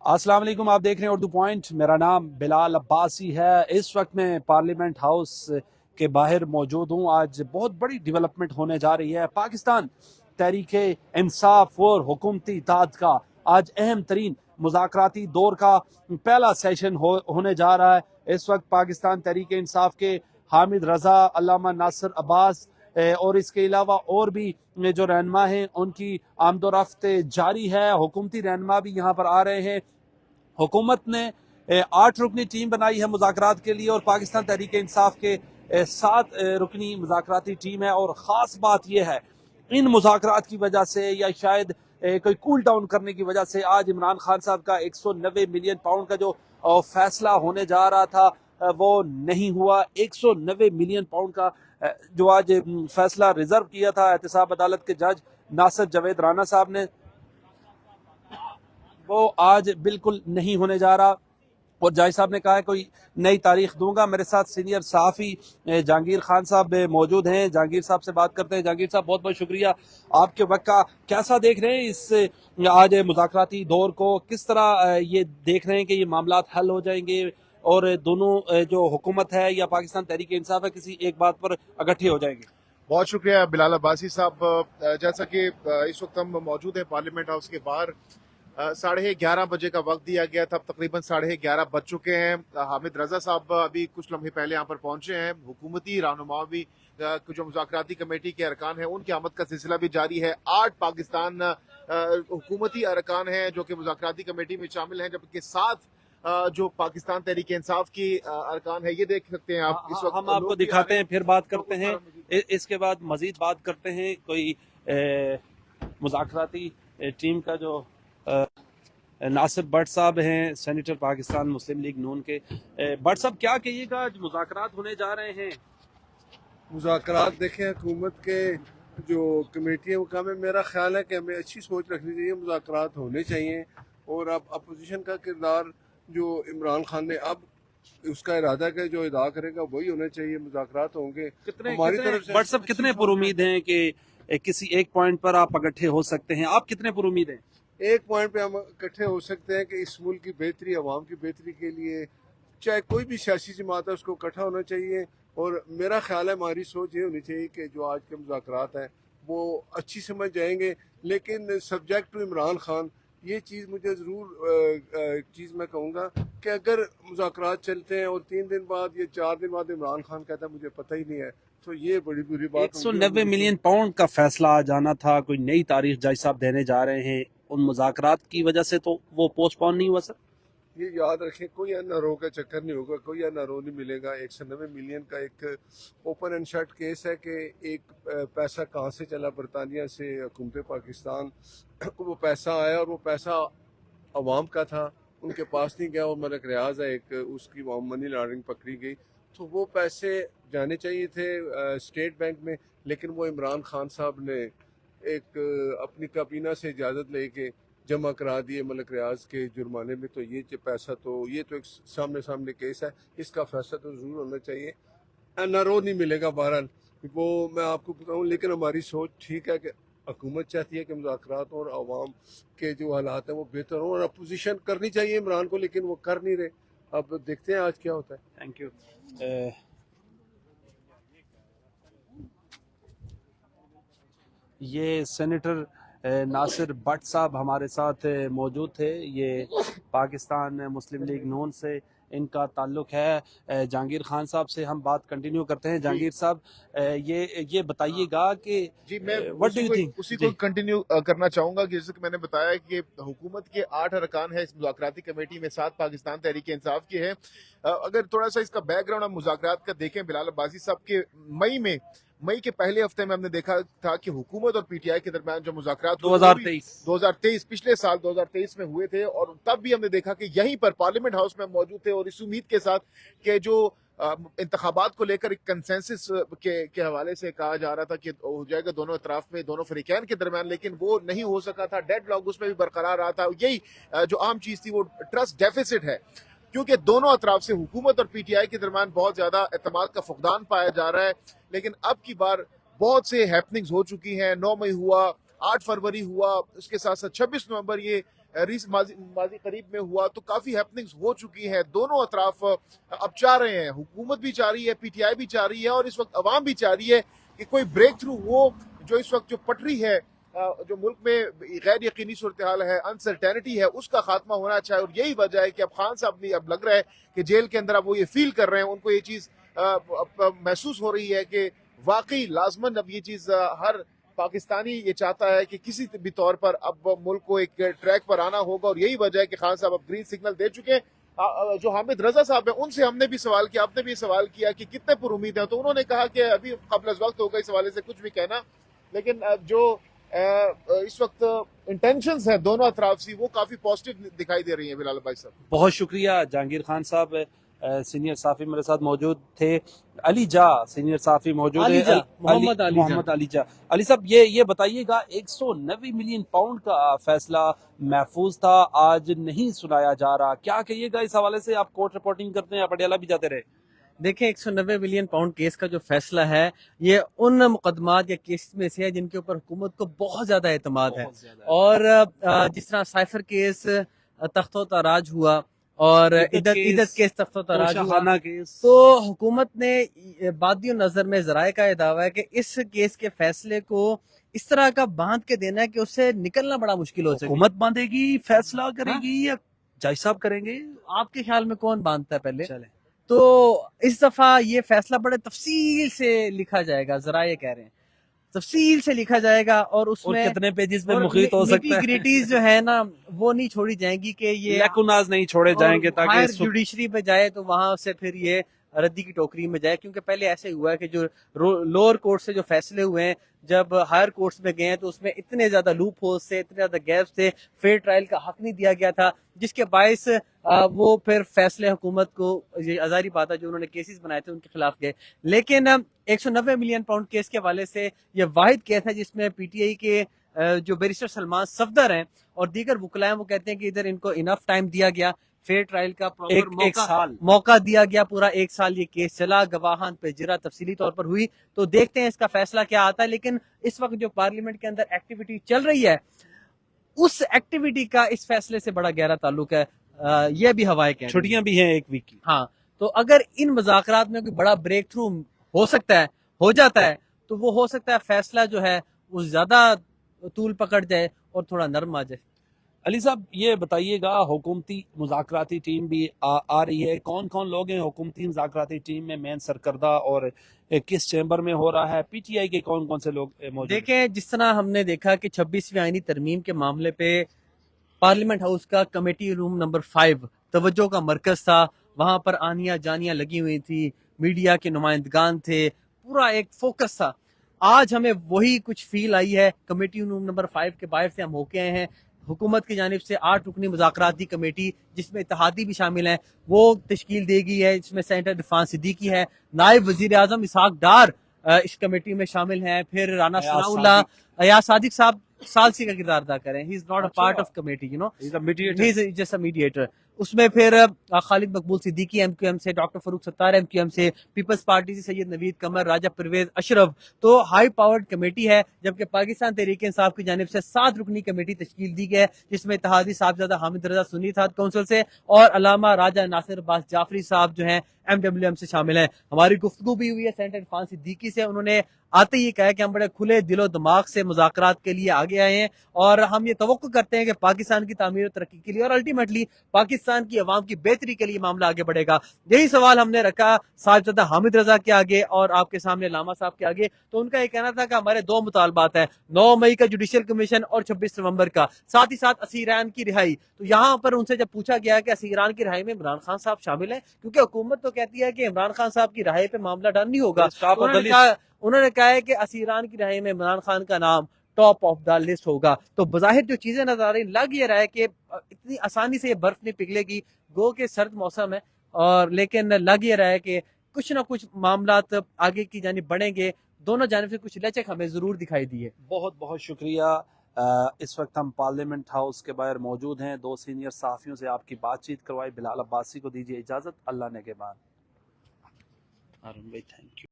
अस्सलाम वालेकुम, आप देख रहे हैं उर्दू पॉइंट। मेरा नाम बिलाल अब्बासी है। इस वक्त मैं पार्लियामेंट हाउस के बाहर मौजूद हूँ। आज बहुत बड़ी डेवलपमेंट होने जा रही है। पाकिस्तान तहरीक इंसाफ और हुकूमती इत्तेहाद का आज अहम तरीन मुज़ाकराती दौर का पहला सेशन होने जा रहा है। इस वक्त पाकिस्तान तहरीक इंसाफ के हामिद रजा, अल्लामा नासिर अब्बास और इसके अलावा और भी जो रहनुमा हैं उनकी आमदोरफ्त जारी है। हुकूमती रहनुमा भी यहाँ पर आ रहे हैं। हुकूमत ने 8 रुकनी टीम बनाई है मुज़ाकरात के लिए और पाकिस्तान तहरीक इंसाफ के 7 रुकनी मुज़ाकराती टीम है। और ख़ास बात यह है, इन मुज़ाकरात की वजह से या शायद कोई कूल डाउन करने की वजह से आज इमरान खान साहब का 190 मिलियन पाउंड का जो फैसला होने जा रहा था वो नहीं हुआ। 190 मिलियन पाउंड का जो आज फैसला रिजर्व किया था एहतसाब अदालत के जज नासिर जवेद राना साहब ने, वो आज बिल्कुल नहीं होने जा रहा। और जज साहब ने कहा है कोई नई तारीख दूंगा। मेरे साथ सीनियर सहाफ़ी जहांगीर खान साहब मौजूद हैं। जहांगीर साहब से बात करते हैं। जहांगीर साहब, बहुत बहुत शुक्रिया आपके वक्त का। कैसा देख रहे हैं इस आज मुज़ाकराती दौर को? किस तरह ये देख रहे हैं कि ये मामला हल हो जाएंगे और दोनों जो हुकूमत है या पाकिस्तान तहरीक इंसाफ है किसी एक बात पर इकट्ठे हो जाएंगे? बहुत शुक्रिया बिलाल अब्बासी साहब। जैसा कि इस वक्त हम मौजूद हैं पार्लियामेंट हाउस के बाहर। 11:30 बजे का वक्त दिया गया था, अब तकरीबन 11:30 बज चुके हैं। हामिद रजा साहब अभी कुछ लम्हे पहले यहाँ पर पहुंचे हैं। हुकूमती रहनुमा भी जो मुज़ाकराती कमेटी के अरकान हैं उनकी आमद का सिलसिला भी जारी है। 8 पाकिस्तान हुकूमती अरकान हैं जो कि मुज़ाकराती कमेटी में शामिल हैं, जबकि 7 जो पाकिस्तान तहरीक इंसाफ की अरकान है। ये देख सकते हैं आप इस वक्त। हम आपको दिखाते हैं, फिर बात करते हैं। इसके बाद मजीद बात करते हैं। कोई मुज़ाकराती टीम का जो नासिर भट्ट साहब हैं, सेनेटर पाकिस्तान मुस्लिम लीग नून के। भट्ट साहब, क्या कहिएगा, आज मुज़ाकरात होने जा रहे हैं? मुज़ाकरात देखें, हुकूमत के जो कमेटी है वो काम है। मेरा ख्याल है कि हमें अच्छी सोच रखनी चाहिए, मुज़ाकरात होने चाहिए। और अब अपोजिशन का किरदार जो इमरान खान ने अब उसका इरादा है जो अदा करेगा वही होना चाहिए। मुज़ाकरात होंगे हमारी तरफ से। भट्ट साहब, कितने पुरुमीद हैं कि किसी एक पॉइंट पर आप इकट्ठे हो सकते हैं? आप कितने पुरुमीद हैं? एक पॉइंट पे हम इकट्ठे हो सकते हैं कि इस मुल्क की बेहतरी, अवाम की बेहतरी के लिए चाहे कोई भी सियासी जमात है उसको इकट्ठा होना चाहिए। और मेरा ख्याल है हमारी सोच ये होनी चाहिए कि जो आज के मुज़ाकरात हैं वो अच्छी समझ जाएंगे, लेकिन सब्जेक्ट टू इमरान खान। ये चीज़ मुझे ज़रूर चीज़ मैं कहूँगा कि अगर मुज़ाकरात चलते हैं और 3 दिन बाद या 4 दिन बाद इमरान खान कहता है मुझे पता ही नहीं है, तो ये बड़ी बुरी बात। 190 मिलियन पाउंड का फैसला आ जाना था, कोई नई तारीख जज साहब देने जा रहे हैं। उन मुज़ाकरात की वजह से तो वो पोस्टपोन नहीं हुआ सर? ये याद रखें, कोई एनआरओ का चक्कर नहीं होगा, कोई एनआरओ नहीं मिलेगा। 190 मिलियन का एक ओपन एंड शट केस है कि एक पैसा कहाँ से चला, बरतानिया से हुकूमत पाकिस्तान को वो पैसा आया और वो पैसा अवाम का था, उनके पास नहीं गया। और मलिक रियाज है एक, उसकी मनी लॉन्ड्रिंग पकड़ी गई। तो वो पैसे जाने चाहिए थे स्टेट बैंक में, लेकिन वो इमरान खान साहब ने एक अपनी काबीना से इजाज़त लेके जमा करा दिए मलिक रियाज के जुर्माने में। तो ये पैसा तो ये तो एक सामने सामने केस है, इसका फैसला तो ज़रूर होना चाहिए। एनआरओ नहीं मिलेगा बहरहाल, वो मैं आपको बताऊँ। लेकिन हमारी सोच ठीक है कि हुकूमत चाहती है कि मुज़ाकरात और आवाम के जो हालात हैं वो बेहतर हों, और अपोजिशन करनी चाहिए इमरान को, लेकिन वो कर नहीं रहे। अब देखते हैं आज क्या होता है। Thank you. ये सेनेटर नासिर भट्ट साहब हमारे साथ मौजूद थे। ये पाकिस्तान मुस्लिम लीग नून से इनका ताल्लुक है। जहांगीर खान साहब से हम बात कंटिन्यू करते हैं। जहांगीर साहब, ये बताइएगा कि जी, मैं व्हाट डू यू थिंक? उसी को कंटिन्यू करना चाहूंगा कि जैसे कि मैंने बताया कि हुकूमत के 8 अरकान है इस मुज़ाकराती कमेटी में, 7 पाकिस्तान तहरीक इंसाफ के हैं। अगर थोड़ा सा इसका बैकग्राउंड हम मुज़ाकरात का देखें बिलाल अब्बासी साहब के, मई के पहले हफ्ते में हमने देखा था कि हुकूमत और पीटीआई के दरमियान जो मुज़ाकरात 2023 पिछले साल 2023 में हुए थे। और तब भी हमने देखा कि यहीं पर पार्लियामेंट हाउस में मौजूद थे और इस उम्मीद के साथ कि जो इंतखाबात को लेकर एक कंसेंसस के हवाले से कहा जा रहा था कि हो जाएगा दोनों अतराफ में, दोनों फरीकैन के दरमियान, लेकिन वो नहीं हो सका था। डेडलॉक उसमें भी बरकरार रहा था। यही जो आम चीज थी वो ट्रस्ट डेफिसिट है, क्योंकि दोनों अतराफ से हुकूमत और पीटीआई के दरमियान बहुत ज्यादा एतमाद का फुकदान पाया जा रहा है। लेकिन अब की बार बहुत से हैपनिंग्स हो चुकी हैं। 9 मई हुआ, 8 फरवरी हुआ, उसके साथ साथ 26 नवंबर ये माजी करीब में हुआ, तो काफी हैपनिंग्स हो चुकी हैं। दोनों अतराफ अब चाह रहे हैं, हुकूमत भी चाह रही है, पीटीआई भी चाह रही है और इस वक्त अवाम भी चाह रही है कि कोई ब्रेक थ्रू हो। जो इस वक्त जो पटरी है, जो मुल्क में गैर यकीनी सूरत हाल है, अनसर्टेनिटी है, उसका खात्मा होना चाहिए। और यही वजह है कि अब खान साहब भी अब लग रहा है कि जेल के अंदर अब वो ये फील कर रहे हैं, उनको ये चीज महसूस हो रही है कि वाकई लाजमन अब ये चीज हर पाकिस्तानी ये चाहता है कि किसी भी तौर पर अब मुल्क को एक ट्रैक पर आना होगा। और यही वजह है कि खान साहब अब ग्रीन सिग्नल दे चुके हैं। जो हामिद रजा साहब हैं, उनसे हमने भी सवाल किया, आपने भी सवाल किया कि कितने पर उम्मीद है, तो उन्होंने कहा कि अभी कबल वक्त होगा इस हवाले से कुछ भी कहना, लेकिन जो इस वक्त इंटेंशंस है दोनों अतराफ से वो काफी पॉजिटिव दिखाई दे रही हैं। बिलाल भाई साहब, बहुत शुक्रिया। जहांगीर खान साहब सीनियर साफी मेरे साथ मौजूद थे। अली जा सीनियर साफी मौजूद है। मोहम्मद अली जा। अली साहब, ये बताइएगा, 190 मिलियन पाउंड का फैसला महफूज था, आज नहीं सुनाया जा रहा, क्या कहिएगा इस हवाले से? आप कोर्ट रिपोर्टिंग करते हैं, पटियाला भी जाते रहे। देखें, 190 मिलियन पाउंड केस का जो फैसला है, ये उन मुकदमात या केस में से है जिनके ऊपर हुकूमत को बहुत ज्यादा एतमाद है। और जिस तरह साइफर केस तख्तो ताराज हुआ और इदत केस तख्तो ताराज हुआ, तो हुकूमत ने बादियों नजर में जराए का दावा है कि इस केस के फैसले को इस तरह का बांध के देना है कि उससे निकलना बड़ा मुश्किल हो सके। हुकूमत बांधेगी, फैसला करेगी या जज साहब करेंगे? आपके ख्याल में कौन बांधता है पहले? चले। तो इस दफा ये फैसला बड़े तफसील से लिखा जाएगा, जरा ये कह रहे हैं तफसील से लिखा जाएगा, और उसमें कितने पेजेस में मुखरित हो सकता है, ग्रिटीज जो है ना वो नहीं छोड़ी जाएंगी कि ये लकुनाज नहीं छोड़े जाएंगे, ताकि जुडिशरी पे जाए तो वहां से फिर ये रद्दी की टोकरी में जाए। क्योंकि पहले ऐसे हुआ है कि जो लोअर कोर्ट से जो फैसले हुए हैं, जब हायर कोर्ट्स में गए हैं तो उसमें इतने ज्यादा लूप होल्स थे, इतने ज्यादा गैप्स थे, फेयर ट्रायल का हक नहीं दिया गया था, जिसके बायस वो फिर फैसले हुकूमत को, ये आजारी बात है, जो उन्होंने केसेस बनाए थे उनके खिलाफ गए। लेकिन 190 मिलियन पाउंड केस के हवाले से ये वाहिद केस है जिसमें पीटीआई के जो बैरिस्टर सलमान सफदर हैं और दीगर वकला हैं, वो कहते हैं कि इधर इनको इनफ टाइम दिया गया, फेयर ट्रायल का प्रॉपर मौका दिया गया, पूरा 1 साल ये केस चला, गवाहान पे जिरा तफसीली तौर पर हुई। तो देखते हैं इसका फैसला क्या आता है। लेकिन इस वक्त जो पार्लियामेंट के अंदर एक्टिविटी चल रही है, उस एक्टिविटी का इस फैसले से बड़ा गहरा ताल्लुक है। ये भी हवाएं कह, छुट्टियां भी हैं 1 वीक की। हाँ, तो अगर इन मुज़ाकरात में कोई बड़ा ब्रेक थ्रू हो सकता है, हो जाता है, तो वो हो सकता है फैसला जो है वो ज्यादा तूल पकड़ जाए और थोड़ा नरम आ जाए। अली साहब, ये बताइएगा, हुकूमती मुज़ाकराती टीम भी आ रही है, कौन कौन लोग हैं हुकूमती मुज़ाकराती टीम में मेन सरकर्दा, और किस चैम्बर में हो रहा है? पीटीआई के कौन कौन से लोग मौजूद? देखें, जिस तरह हमने देखा कि 26वीं आईनी तरमीम के मामले पे पार्लियामेंट हाउस का कमेटी रूम नंबर 5 तवज्जो का मरकज था, वहां पर आनियां जानियां लगी हुई थी, मीडिया के नुमाइंदगान थे, पूरा एक फोकस था। आज हमें वही कुछ फील आई है। कमेटी रूम नंबर 5 के बाहर से हम होके आए हैं। हुकूमत की जानिब से 8 रुकनी मुज़ाकराती कमेटी, जिसमें इत्तेहादी भी शामिल हैं, वो तश्कील दी गई है। इसमें सेनेटर इरफान सिद्दीकी है, नायब वजीर आजम इसहाक डार इस कमेटी में शामिल हैं, फिर राना सनाउल्लाह, अयाज सादिक साहब सालसी का किरदार अदा करें। He is not a part of committee, you know, he is just a mediator. उसमें फिर खालिद मकबूल सिद्दीकी एमक्यूएम से, डॉक्टर फरूक सत्तार एमक्यूएम से, पीपल्स पार्टी से सैयद नवीद कमर, राजा परवेज अशरफ। तो हाई पावर्ड कमेटी है। जबकि पाकिस्तान तहरीक इंसाफ की जानिब से 7 रुकनी कमेटी तश्कील दी गई है, जिसमें इत्तेहादी साहबजादा हामिद रजा सुन्नी इत्तेहाद काउंसिल से और अलामा राजा नासिर अब्बास जाफरी साहब जो हैं एमडब्ल्यूएम से शामिल हैं। हमारी गुफ्तगू भी हुई है सेनेटर इरफान सिद्दीकी से, उन्होंने आते ही कहा कि हम बड़े खुले दिलो दिमाग से मुज़ाकरात के लिए आगे आए हैं और हम ये तवक्को करते हैं कि पाकिस्तान की तामीर और तरक्की के लिए और अल्टीमेटली पाकिस्तान की अवाम की बेहतरी के लिए मामला आगे बढ़ेगा। यही सवाल हमने रखा साहबजादा हामिद रजा के आगे और आपके सामने लामा साहब के आगे। तो उनका ये कहना था कि हमारे 2 मुतालबात हैं, 9 मई का जुडिशियल कमीशन और 26 नवंबर का, साथ ही साथ असीरान की रिहाई। तो यहाँ पर उनसे जब पूछा गया कि असीरान की रिहाई में इमरान खान साहब शामिल है, क्योंकि हुकूमत तो कहती है कि इमरान खान साहब की रिहाई पे मामला डन नहीं होगा, उन्होंने कहा है कि असीरान की रिहाई में इमरान खान का नाम टॉप ऑफ द लिस्ट होगा। तो बज़ाहिर जो चीजें नजर आ रही, लग ये रहा है कि इतनी आसानी से ये बर्फ नहीं पिघलेगी, गो के सर्द मौसम है, और लेकिन लग ये रहा है कि कुछ ना कुछ मामलात आगे की जानिब बढ़ेंगे। दोनों जानिब से कुछ लचक हमें जरूर दिखाई दी है। बहुत बहुत शुक्रिया। इस वक्त हम पार्लियामेंट हाउस के बाहर मौजूद हैं। 2 सीनियर सहाफियों से आपकी बातचीत करवाई। बिलाल अब्बासी को दीजिए इजाजत। अल्लाह ने के बाद। Thank you.